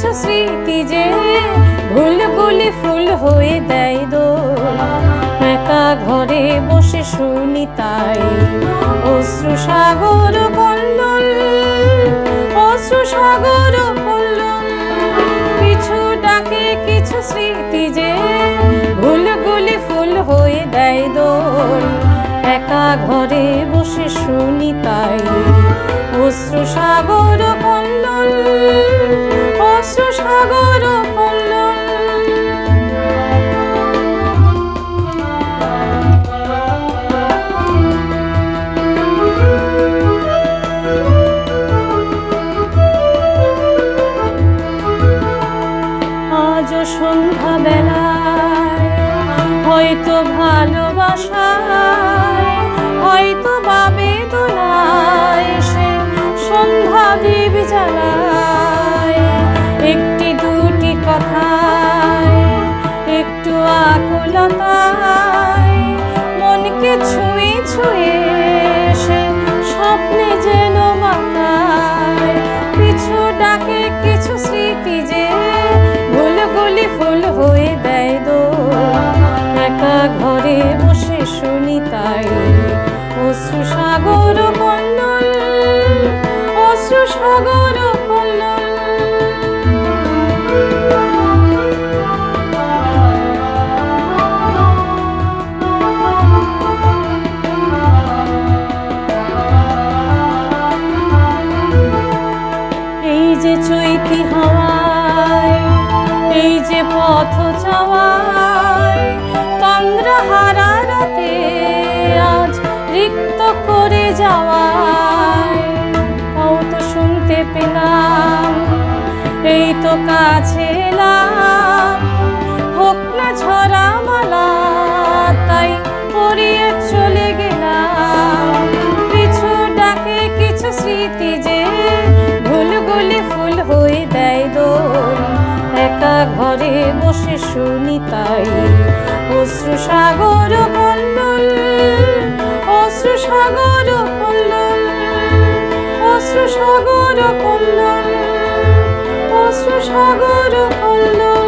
কিছু স্মৃতি যে ভুলগুলি ফুল হয়ে দেয় দোল। একা ঘরে বসে শুনি তাই অশ্রু সাগর কল্লোল, অশ্রু সাগর কল্লোল। কিছু ডাকে কিছু স্মৃতি যে ভুলগুলি ফুল হয়ে দেয় দোল। একা ঘরে বসে শুনি তাই অশ্রু সাগর কল্লোল, অশ্রু সাগর কল্লোল। আজ সন্ধ্যা বেলায় হয়তো ভালোবাসায়, হয়তো বা বেদনায় সে সন্ধ্যা দ্বীপ জ্বালায়। একটি দুটি কথায় একটু আকুলতায় মনকে ছুঁয়ে ছুঁয়ে সে স্বপ্নে যেন মাতায়। কিছু ডাকে কিছু স্মৃতি যে ভুলগুলি ফুল হয়ে দেয় দোল। একা ঘরে বসে শুনি তাই অশ্রু সাগর কল্লোল, অশ্রু সাগর কল্লোল। এই যে চৈতি হাওয়ায়, এই যে পথ চাওয়ায়, তন্দ্রা হারা রাতে আজ রিক্ত করে যাওয়ায় তাও তো শুনতে পেলাম, এই তো কাছে এলাম। হোক না ঝরা মালা তাই পরিয়ে চলে গেলাম। কিছু ডাকে কিছু স্মৃতি যে ভুলগুলি ফুল হয়ে দেয় দোল। একা ঘরে বসে শুনি তাই অশ্রু সাগর কল্লোল, অশ্রু সাগর কল্লোল, অশ্রু সাগর কল্লোল, অশ্রু সাগর কল্লোল।